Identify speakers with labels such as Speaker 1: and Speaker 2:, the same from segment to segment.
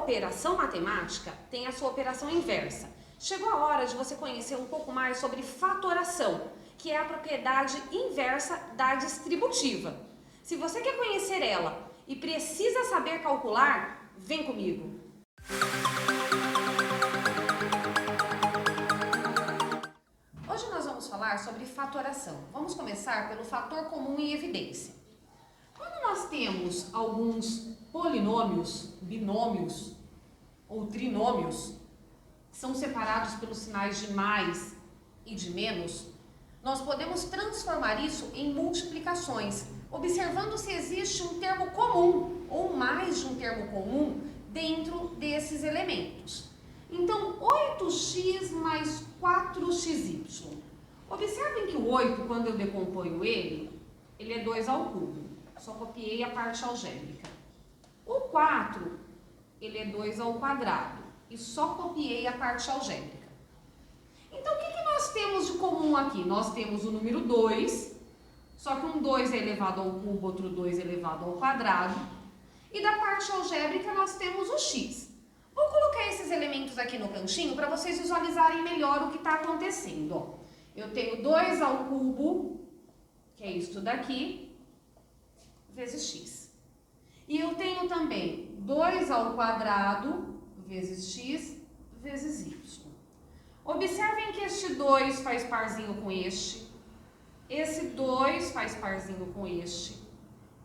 Speaker 1: operação matemática tem a sua operação inversa. Chegou a hora de você conhecer um pouco mais sobre fatoração, que é a propriedade inversa da distributiva. Se você quer conhecer ela e precisa saber calcular, vem comigo! Hoje nós vamos falar sobre fatoração. Vamos começar pelo fator comum em evidência. Quando nós temos alguns polinômios, binômios ou trinômios, que são separados pelos sinais de mais e de menos, nós podemos transformar isso em multiplicações, observando se existe um termo comum ou mais de um termo comum dentro desses elementos. Então, 8x mais 4xy. Observem que o 8, quando eu decomponho ele é 2 ao cubo. Só copiei a parte algébrica. O 4, ele é 2 ao quadrado. E só copiei a parte algébrica. Então, o que nós temos de comum aqui? Nós temos o número 2, só que um 2 é elevado ao cubo, outro 2 é elevado ao quadrado. E da parte algébrica nós temos o x. Vou colocar esses elementos aqui no cantinho para vocês visualizarem melhor o que está acontecendo. Ó, eu tenho 2 ao cubo, que é isso daqui, vezes x. E eu tenho também 2 ao quadrado, vezes x, vezes y. Observem que este 2 faz parzinho com este, esse 2 faz parzinho com este,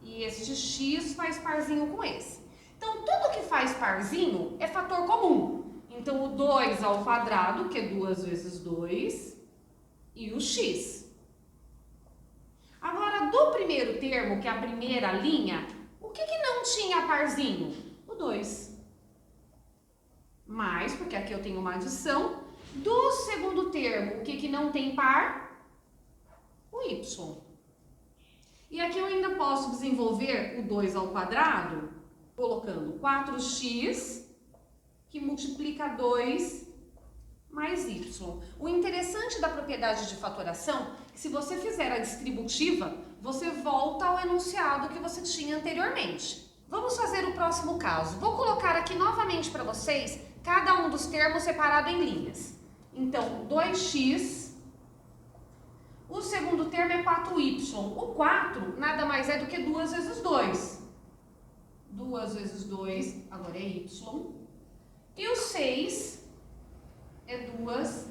Speaker 1: e este x faz parzinho com esse. Então, tudo que faz parzinho é fator comum. Então, o 2 ao quadrado, que é 2 vezes 2, e o x. Agora, do primeiro termo, que é a primeira linha, o que não tinha parzinho? O 2. Mais, porque aqui eu tenho uma adição. Do segundo termo, o que não tem par? O y. E aqui eu ainda posso desenvolver o 2 ao quadrado, colocando 4x, que multiplica 2 mais y. O interessante da propriedade de fatoração é que se você fizer a distributiva, você volta ao enunciado que você tinha anteriormente. Vamos fazer o próximo caso. Vou colocar aqui novamente para vocês cada um dos termos separado em linhas. Então, 2x, o segundo termo é 4y. O 4 nada mais é do que 2 vezes 2. 2 vezes 2, agora é y. E o 6 é 2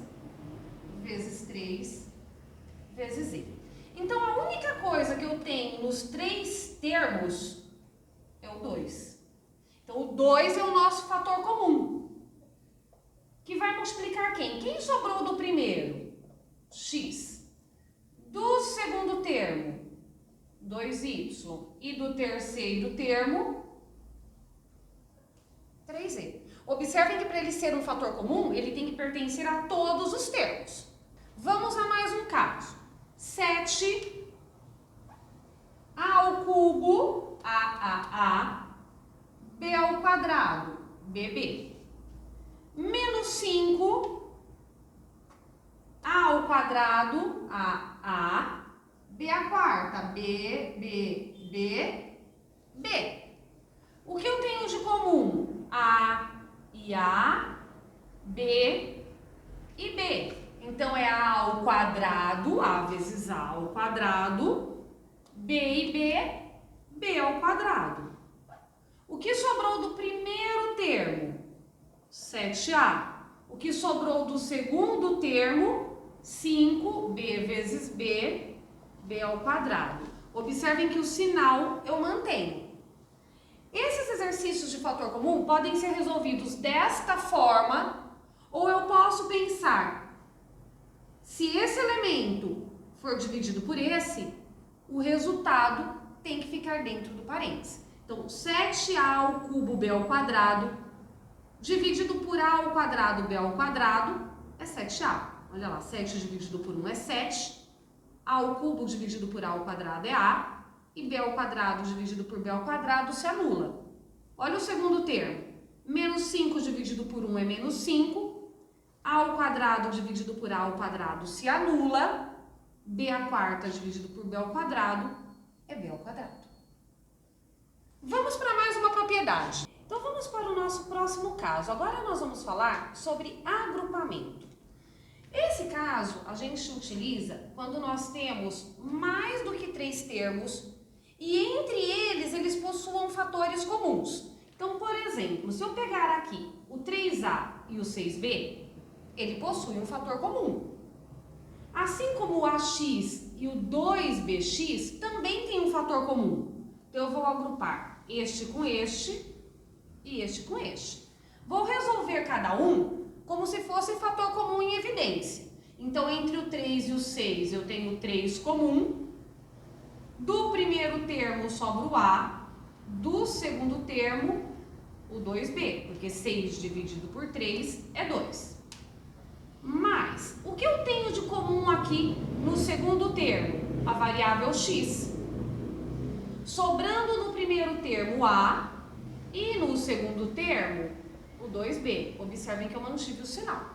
Speaker 1: vezes 3 vezes z. Então, a única coisa que eu tenho nos três termos é o 2. Então, o 2 é o nosso fator comum, que vai multiplicar quem? Quem sobrou do primeiro? X. Do segundo termo, 2y. E do terceiro termo, 3z. Observem que para ele ser um fator comum, ele tem que pertencer a todos os termos. Vamos a mais um caso. 7 ao cubo, a, b ao quadrado, bb. Menos 5 a ao quadrado, a, b à quarta, b. O que eu tenho de comum? A e a, b e b. Então, é a ao quadrado, a vezes a ao quadrado, b e b ao quadrado. O que sobrou do primeiro termo? 7a. O que sobrou do segundo termo? 5b vezes b ao quadrado. Observem que o sinal eu mantenho. Esses exercícios de fator comum podem ser resolvidos desta forma, ou eu posso pensar, se esse elemento for dividido por esse, o resultado tem que ficar dentro do parênteses. Então, 7a ao cubo b ao quadrado, dividido por a ao quadrado b ao quadrado, é 7a. Olha lá, 7 dividido por 1 é 7, a ao cubo dividido por a ao quadrado é a, e b ao quadrado dividido por b ao quadrado se anula. Olha o segundo termo. Menos 5 dividido por 1 é menos 5. A ao quadrado dividido por a ao quadrado se anula. B à quarta dividido por b ao quadrado é b ao quadrado. Vamos para mais uma propriedade. Então vamos para o nosso próximo caso. Agora nós vamos falar sobre agrupamento. Esse caso a gente utiliza quando nós temos mais do que 3 termos e entre eles possuam fatores comuns. Então, por exemplo, se eu pegar aqui o 3A e o 6B, ele possui um fator comum. Assim como o AX e o 2BX também tem um fator comum. Então, eu vou agrupar este com este e este com este. Vou resolver cada um como se fosse fator comum em evidência. Então, entre o 3 e o 6, eu tenho 3 comum. Do primeiro termo sobra o A. Do segundo termo, o 2B, porque 6 dividido por 3 é 2. Mas, o que eu tenho de comum aqui no segundo termo? A variável x. Sobrando no primeiro termo A e no segundo termo o 2B. Observem que eu mantive o sinal.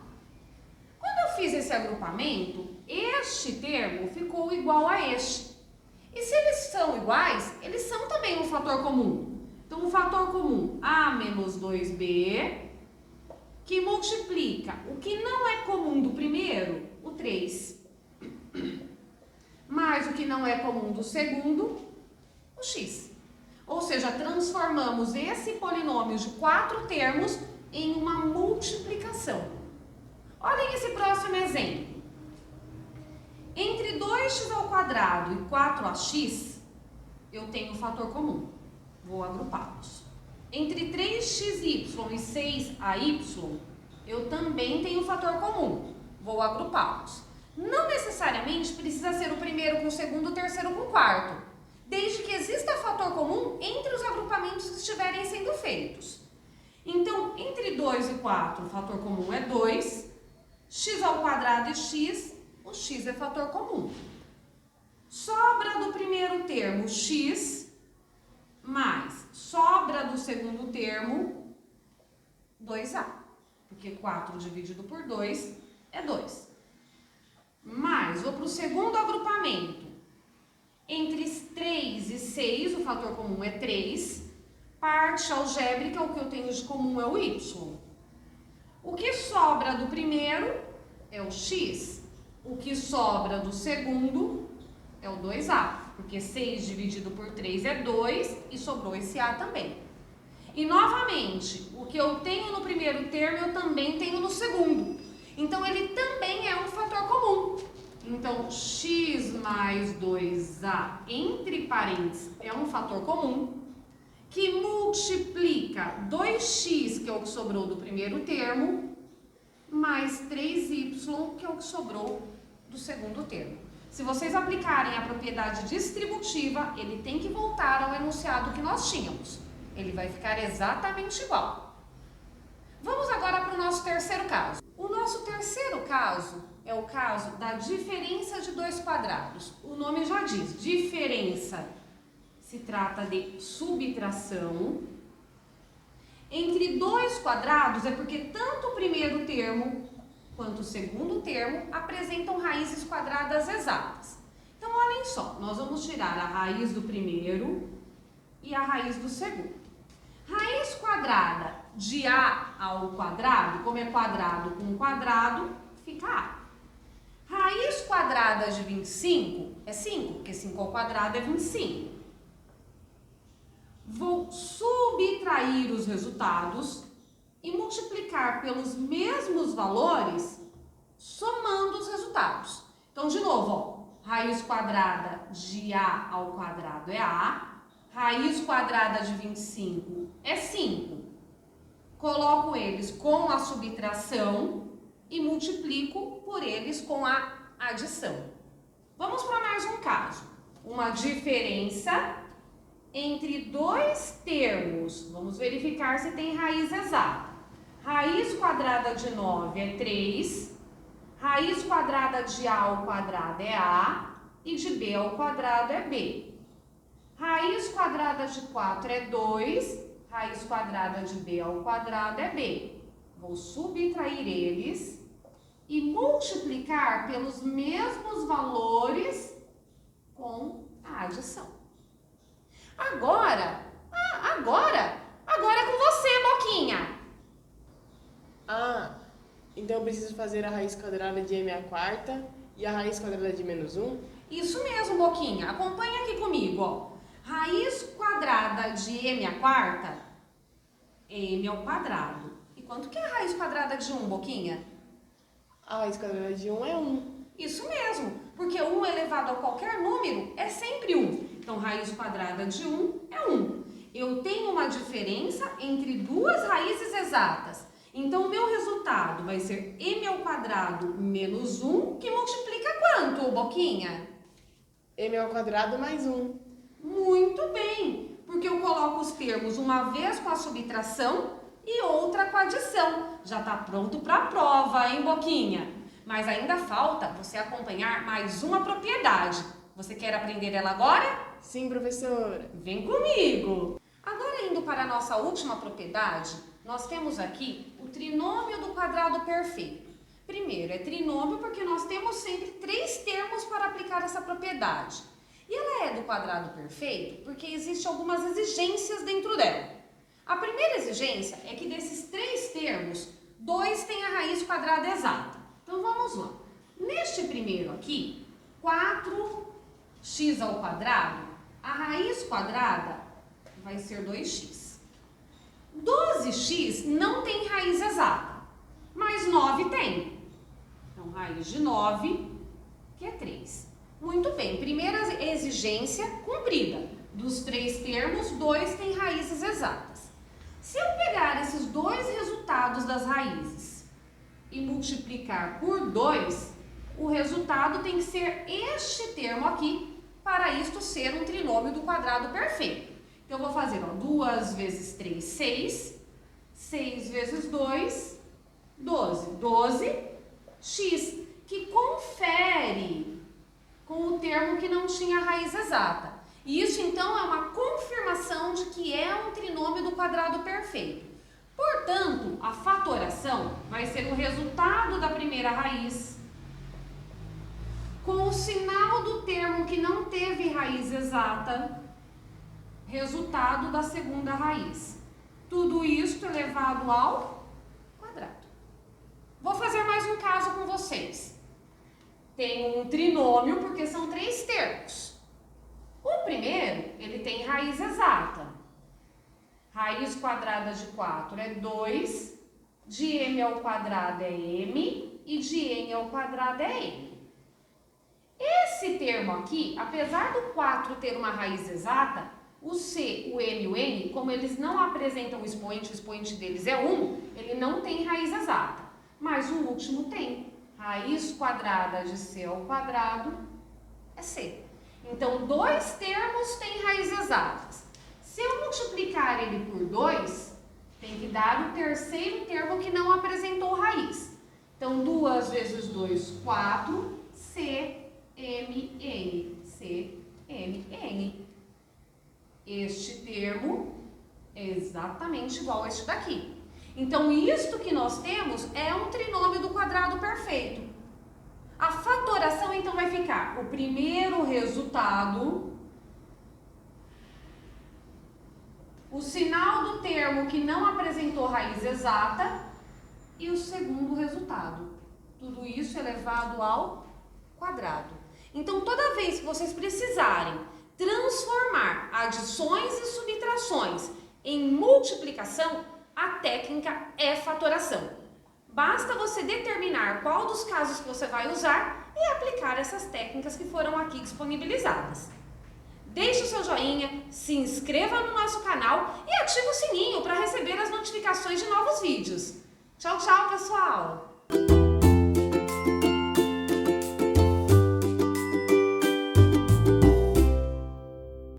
Speaker 1: Quando eu fiz esse agrupamento, este termo ficou igual a este. E se eles são iguais, eles são também um fator comum. Então, o fator comum A menos 2B, que multiplica o que não é comum do primeiro, o 3, mais o que não é comum do segundo, o x. Ou seja, transformamos esse polinômio de 4 termos em uma multiplicação. Olhem esse próximo exemplo. Entre 2x ao quadrado e 4ax, eu tenho um fator comum. Vou agrupá-los. Entre 3xy e 6ay, eu também tenho um fator comum. Vou agrupá-los. Não necessariamente precisa ser o primeiro com o segundo, o terceiro com o quarto, desde que exista fator comum entre os agrupamentos que estiverem sendo feitos. Então, entre 2 e 4, o fator comum é 2. X ao quadrado e x, o x é fator comum. Sobra do primeiro termo x, mais sobra do segundo termo 2a, porque 4 dividido por 2 é 2. Mais, vou para o segundo agrupamento. Entre 3 e 6, o fator comum é 3. Parte algébrica, o que eu tenho de comum é o y. O que sobra do primeiro é o x. O que sobra do segundo é o 2a, porque 6 dividido por 3 é 2 e sobrou esse a também. E novamente, o que eu tenho no primeiro termo eu também tenho no segundo. Então, ele também é um fator comum. Então, x mais 2a, entre parênteses, é um fator comum que multiplica 2x, que é o que sobrou do primeiro termo, mais 3y, que é o que sobrou do segundo termo. Se vocês aplicarem a propriedade distributiva, ele tem que voltar ao enunciado que nós tínhamos. Ele vai ficar exatamente igual. Vamos agora para o nosso terceiro caso. O nosso terceiro caso é o caso da diferença de 2 quadrados. O nome já diz, diferença se trata de subtração. Entre 2 quadrados é porque tanto o primeiro termo quanto o segundo termo apresentam raízes quadradas exatas. Então, olhem só, nós vamos tirar a raiz do primeiro e a raiz do segundo. Raiz quadrada de a ao quadrado, como é quadrado com quadrado, fica a. Raiz quadrada de 25 é 5, porque 5 ao quadrado é 25. Vou subtrair os resultados e multiplicar pelos mesmos valores, somando os resultados. Então, de novo, ó, raiz quadrada de a ao quadrado é a, raiz quadrada de 25 é 5. Coloco eles com a subtração e multiplico por eles com a adição. Vamos para mais um caso. Uma diferença entre 2 termos. Vamos verificar se tem raiz exata. Raiz quadrada de 9 é 3. Raiz quadrada de a ao quadrado é a. E de b ao quadrado é b. Raiz quadrada de 4 é 2. Raiz quadrada de b ao quadrado é b. Vou subtrair eles e multiplicar pelos mesmos valores com a adição. Agora é com você, Boquinha.
Speaker 2: Então eu preciso fazer a raiz quadrada de m à quarta e a raiz quadrada de menos 1?
Speaker 1: Isso mesmo, Boquinha. Acompanha aqui comigo, ó. Raiz quadrada de m à quarta, m ao quadrado. E quanto que é a raiz quadrada de 1, Boquinha?
Speaker 2: A raiz quadrada de 1 é 1.
Speaker 1: Isso mesmo, porque 1 elevado a qualquer número é sempre 1. Então, raiz quadrada de 1 é 1. Eu tenho uma diferença entre duas raízes exatas. Então, o meu resultado vai ser m ao quadrado menos 1, que multiplica quanto, Boquinha?
Speaker 2: M ao quadrado mais 1.
Speaker 1: Muito bem, porque eu coloco os termos uma vez com a subtração e outra com a adição. Já está pronto para a prova, hein, Boquinha? Mas ainda falta você acompanhar mais uma propriedade. Você quer aprender ela agora?
Speaker 2: Sim, professora.
Speaker 1: Vem comigo! Agora, indo para a nossa última propriedade, nós temos aqui o trinômio do quadrado perfeito. Primeiro, é trinômio porque nós temos sempre 3 termos para aplicar essa propriedade. E ela é do quadrado perfeito porque existem algumas exigências dentro dela. A primeira exigência é que desses 3 termos, 2 têm a raiz quadrada exata. Então, vamos lá. Neste primeiro aqui, 4x ao quadrado, a raiz quadrada vai ser 2x. 12x não tem raiz exata, mas 9 tem. Então, raiz de 9, que é 3. Muito bem, primeira exigência cumprida. Dos 3 termos, 2 têm raízes exatas. Se eu pegar esses 2 resultados das raízes e multiplicar por 2, o resultado tem que ser este termo aqui, para isto ser um trinômio do quadrado perfeito. Então, eu vou fazer, ó, 2 vezes 3, 6. 6 vezes 2, 12. 12x, que confere com o termo que não tinha raiz exata. E isso, então, é uma confirmação de que é um trinômio do quadrado perfeito. Portanto, a fatoração vai ser o resultado da primeira raiz com o sinal do termo que não teve raiz exata, resultado da segunda raiz. Tudo isto elevado ao quadrado. Vou fazer mais um caso com vocês. Tenho um trinômio porque são 3 termos. O primeiro, ele tem raiz exata. Raiz quadrada de 4 é 2, de m ao quadrado é m e de n ao quadrado é n. Esse termo aqui, apesar do 4 ter uma raiz exata, o c, o m e o n, como eles não apresentam o expoente deles é 1, ele não tem raiz exata. Mas o último tem. Raiz quadrada de c ao quadrado é c. Então, 2 termos têm raízes exatas. Se eu multiplicar ele por 2, tem que dar o terceiro termo que não apresentou raiz. Então, 2 vezes 2, 4, c, m, n. C, m, n. Este termo é exatamente igual a este daqui. Então, isto que nós temos é um trinômio do quadrado perfeito. A fatoração, então, vai ficar o primeiro resultado, o sinal do termo que não apresentou raiz exata e o segundo resultado. Tudo isso elevado ao quadrado. Então, toda vez que vocês precisarem transformar adições e subtrações em multiplicação, a técnica é fatoração. Basta você determinar qual dos casos que você vai usar e aplicar essas técnicas que foram aqui disponibilizadas. Deixe o seu joinha, se inscreva no nosso canal e ative o sininho para receber as notificações de novos vídeos. Tchau, tchau, pessoal!